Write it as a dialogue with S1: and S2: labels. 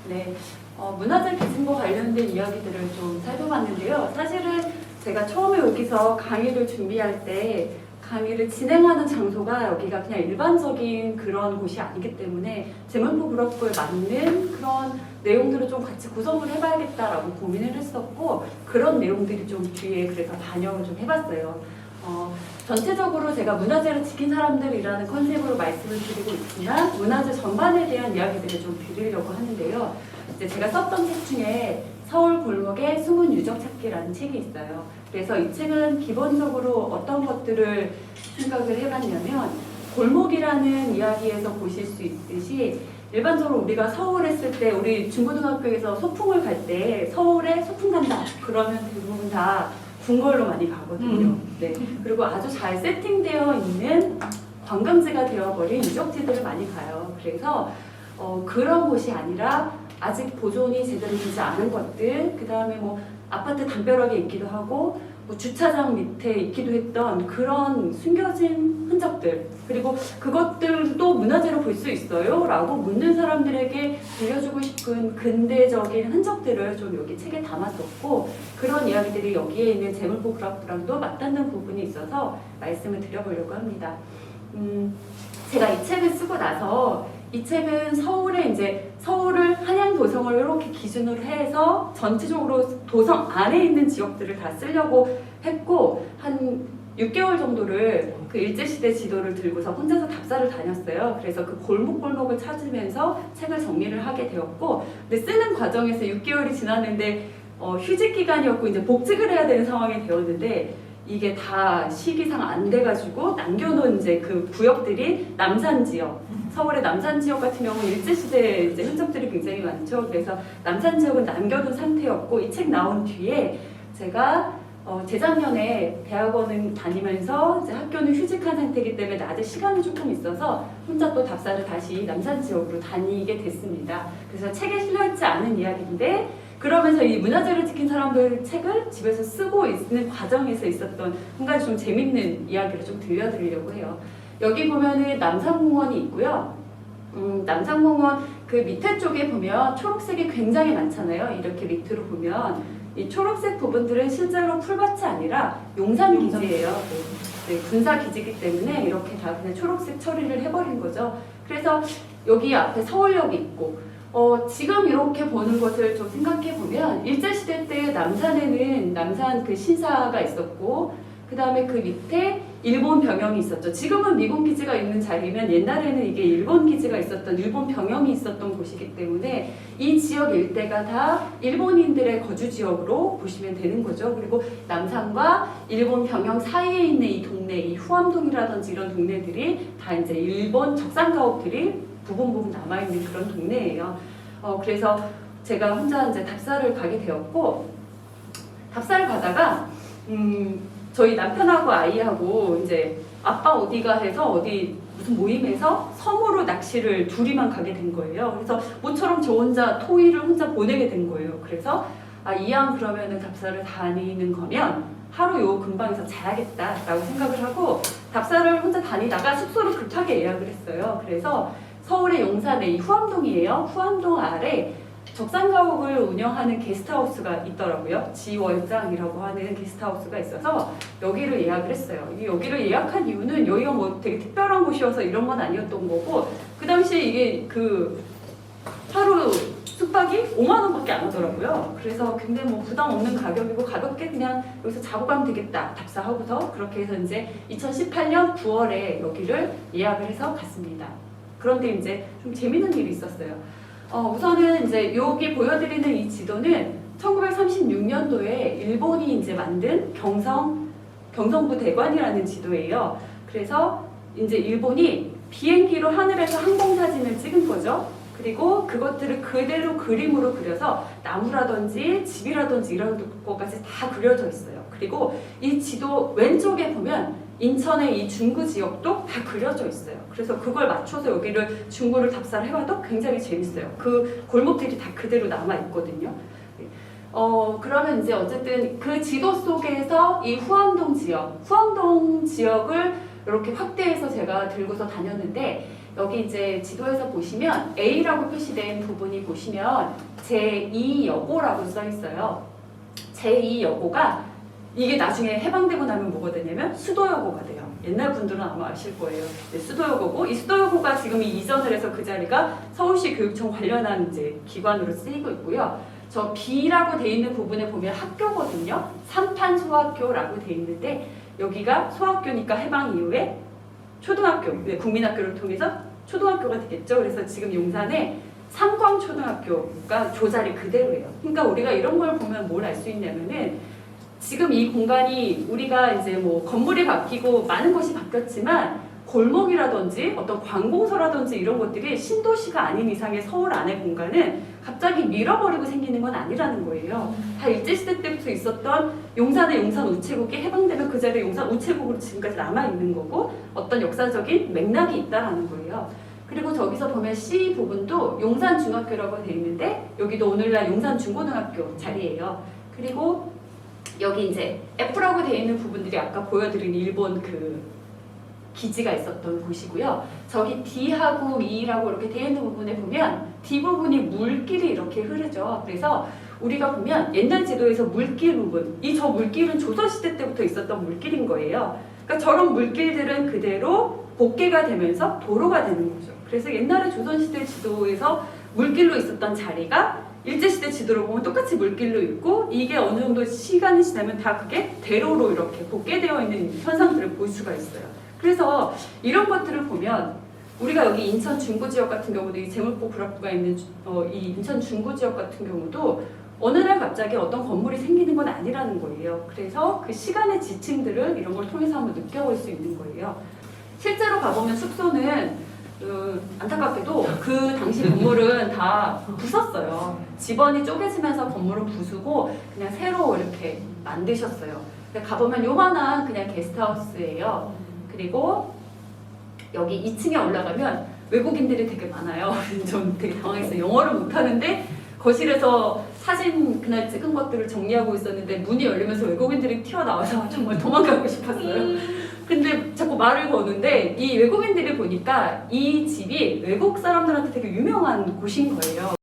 S1: 네, 문화재 기증과 관련된 이야기들을 좀 살펴봤는데요. 사실은 제가 처음에 여기서 강의를 준비할 때 강의를 진행하는 장소가 여기가 그냥 일반적인 그런 곳이 아니기 때문에 제문포 그룹에 맞는 그런 내용들을 좀 같이 구성을 해봐야겠다라고 고민을 했었고, 그런 내용들이 좀 뒤에 그래서 반영을 좀 해봤어요. 전체적으로 제가 문화재를 지킨 사람들이라는 컨셉으로 말씀을 드리고 있지만 문화재 전반에 대한 이야기들을 좀 드리려고 하는데요. 이제 제가 썼던 책 중에 서울 골목의 숨은 유적 찾기라는 책이 있어요. 그래서 이 책은 기본적으로 어떤 것들을 생각을 해봤냐면, 골목이라는 이야기에서 보실 수 있듯이 일반적으로 우리가 서울 했을 때 우리 중고등학교에서 소풍을 갈 때 서울에 소풍 간다 그러면 대부분 다 궁궐로 많이 가거든요. 네. 그리고 아주 잘 세팅되어 있는 관광지가 되어버린 유적지들을 많이 가요. 그래서 그런 곳이 아니라 아직 보존이 제대로 되지 않은 것들, 그 다음에 뭐 아파트 담벼락에 있기도 하고 뭐 주차장 밑에 있기도 했던 그런 숨겨진 흔적들, 그리고 그것들도 문화재로 볼 수 있어요? 라고 묻는 사람들에게 들려주고 싶은 근대적인 흔적들을 좀 여기 책에 담았었고, 그런 이야기들이 여기에 있는 제물포 그룹랑도 맞닿는 부분이 있어서 말씀을 드려보려고 합니다. 제가 이 책을 쓰고 나서 이 책은 서울을 한양 도성을 이렇게 기준으로 해서 전체적으로 도성 안에 있는 지역들을 다 쓰려고 했고, 한 6개월 정도를 그 일제시대 지도를 들고서 혼자서 답사를 다녔어요. 그래서 그 골목골목을 찾으면서 책을 정리를 하게 되었고, 근데 쓰는 과정에서 6개월이 지났는데 휴직 기간이었고 이제 복직을 해야 되는 상황이 되었는데, 이게 다 시기상 안 돼가지고 남겨놓은 이제 그 구역들이 남산 지역, 서울의 남산 지역 같은 경우는 일제시대 이제 흔적들이 굉장히 많죠. 그래서 남산 지역은 남겨둔 상태였고, 이 책 나온 뒤에 제가 재작년에 대학원을 다니면서 이제 학교는 휴직한 상태이기 때문에 낮에 시간이 조금 있어서 혼자 또 답사를 다시 남산 지역으로 다니게 됐습니다. 그래서 책에 실려있지 않은 이야기인데, 그러면서 이 문화재를 지킨 사람들 책을 집에서 쓰고 있는 과정에서 있었던 한 가지 좀 재밌는 이야기를 좀 들려드리려고 해요. 여기 보면은 남산공원이 있고요. 남산공원 그 밑에 쪽에 보면 초록색이 굉장히 많잖아요. 이렇게 밑으로 보면 이 초록색 부분들은 실제로 풀밭이 아니라 용산기지예요. 네, 군사기지이기 때문에 이렇게 다 그냥 초록색 처리를 해버린 거죠. 그래서 여기 앞에 서울역이 있고, 지금 이렇게 보는 것을 좀 생각해 보면 일제시대 때 남산에는 남산 그 신사가 있었고, 그 다음에 그 밑에 일본 병영이 있었죠. 지금은 미군 기지가 있는 자리면 옛날에는 이게 일본 기지가 있었던, 일본 병영이 있었던 곳이기 때문에 이 지역 일대가 다 일본인들의 거주 지역으로 보시면 되는 거죠. 그리고 남산과 일본 병영 사이에 있는 이 동네, 이 후암동이라든지 이런 동네들이 다 이제 일본 적산가옥들이 부분 남아있는 그런 동네예요. 그래서 제가 혼자 이제 답사를 가게 되었고, 답사를 가다가 저희 남편하고 아이하고 이제 아빠 어디가 해서 어디 무슨 모임에서 섬으로 낚시를 둘이만 가게 된 거예요. 그래서 모처럼 저 혼자 토의를 혼자 보내게 된 거예요. 그래서 이왕 그러면은 답사를 다니는 거면 하루 요 근방에서 자야겠다라고 생각을 하고 답사를 혼자 다니다가 숙소를 급하게 예약을 했어요. 그래서 서울의 용산에 이 후암동이에요. 후암동 아래 적산가옥을 운영하는 게스트하우스가 있더라고요. 지월장이라고 하는 게스트하우스가 있어서 여기를 예약을 했어요. 여기를 예약한 이유는 여기가 뭐 되게 특별한 곳이어서 이런 건 아니었던 거고, 그 당시에 이게 그 하루 숙박이 5만 원밖에 안 하더라고요. 그래서 굉장히 뭐 부담 없는 가격이고 가볍게 그냥 여기서 자고 가면 되겠다 답사하고서, 그렇게 해서 이제 2018년 9월에 여기를 예약을 해서 갔습니다. 그런데 이제 좀 재밌는 일이 있었어요. 우선은 이제 여기 보여드리는 이 지도는 1936년도에 일본이 이제 만든 경성부 대관이라는 지도예요. 그래서 이제 일본이 비행기로 하늘에서 항공사진을 찍은 거죠. 그리고 그것들을 그대로 그림으로 그려서 나무라든지 집이라든지 이런 것까지 다 그려져 있어요. 그리고 이 지도 왼쪽에 보면 인천의 이 중구 지역도 다 그려져 있어요. 그래서 그걸 맞춰서 여기를 중구를 답사를 해봐도 굉장히 재밌어요. 그 골목들이 다 그대로 남아있거든요. 그러면 이제 어쨌든 그 지도 속에서 이 후암동 지역을 이렇게 확대해서 제가 들고서 다녔는데, 여기 이제 지도에서 보시면 A라고 표시된 부분이 보시면 제2여고라고 써 있어요. 제2여고가 이게 나중에 해방되고 나면 뭐가 되냐면 수도여고가 돼요. 옛날 분들은 아마 아실 거예요. 네, 수도여고고 이 수도여고가 지금 이전을 해서 그 자리가 서울시 교육청 관련한 이제 기관으로 쓰이고 있고요. 저 B라고 돼 있는 부분에 보면 학교거든요. 삼판 소학교라고 돼 있는데 여기가 소학교니까 해방 이후에 초등학교, 국민학교를 통해서 초등학교가 되겠죠. 그래서 지금 용산에 삼광초등학교가 조 자리 그대로예요. 그러니까 우리가 이런 걸 보면 뭘 알 수 있냐면은 지금 이 공간이 우리가 이제 뭐 건물이 바뀌고 많은 것이 바뀌었지만 골목이라든지 어떤 관공서라든지 이런 것들이 신도시가 아닌 이상의 서울 안의 공간은 갑자기 밀어버리고 생기는 건 아니라는 거예요. 다 일제시대 때부터 있었던 용산의 용산 우체국이 해방되면 그 자리에 용산 우체국으로 지금까지 남아있는 거고 어떤 역사적인 맥락이 있다라는 거예요. 그리고 저기서 보면 C 부분도 용산중학교라고 돼 있는데 여기도 오늘날 용산중고등학교 자리예요. 그리고 여기 이제 F라고 돼 있는 부분들이 아까 보여드린 일본 그 기지가 있었던 곳이고요. 저기 D하고 E라고 이렇게 되어 있는 부분에 보면 D 부분이 물길이 이렇게 흐르죠. 그래서 우리가 보면 옛날 지도에서 물길 부분, 이 저 물길은 조선시대 때부터 있었던 물길인 거예요. 그러니까 저런 물길들은 그대로 복개가 되면서 도로가 되는 거죠. 그래서 옛날에 조선시대 지도에서 물길로 있었던 자리가 일제시대 지도를 보면 똑같이 물길로 있고 이게 어느 정도 시간이 지나면 다 그게 대로로 이렇게 복개되어 있는 현상들을 볼 수가 있어요. 그래서 이런 것들을 보면 우리가 여기 인천 중구 지역 같은 경우도 이 제물포 불합부가 있는 이 인천 중구 지역 같은 경우도 어느 날 갑자기 어떤 건물이 생기는 건 아니라는 거예요. 그래서 그 시간의 지층들을 이런 걸 통해서 한번 느껴볼 수 있는 거예요. 실제로 가보면 숙소는 안타깝게도 그 당시 건물은 다 부쉈어요. 집원이 쪼개지면서 건물을 부수고 그냥 새로 이렇게 만드셨어요. 근데 가보면 요만한 그냥 게스트하우스예요. 그리고 여기 2층에 올라가면 외국인들이 되게 많아요. 전 되게 당황했어요. 영어를 못하는데 거실에서 사진 그날 찍은 것들을 정리하고 있었는데 문이 열리면서 외국인들이 튀어나와서 정말 도망가고 싶었어요. 근데 자꾸 말을 거는데 이 외국인들이 보니까 이 집이 외국 사람들한테 되게 유명한 곳인 거예요.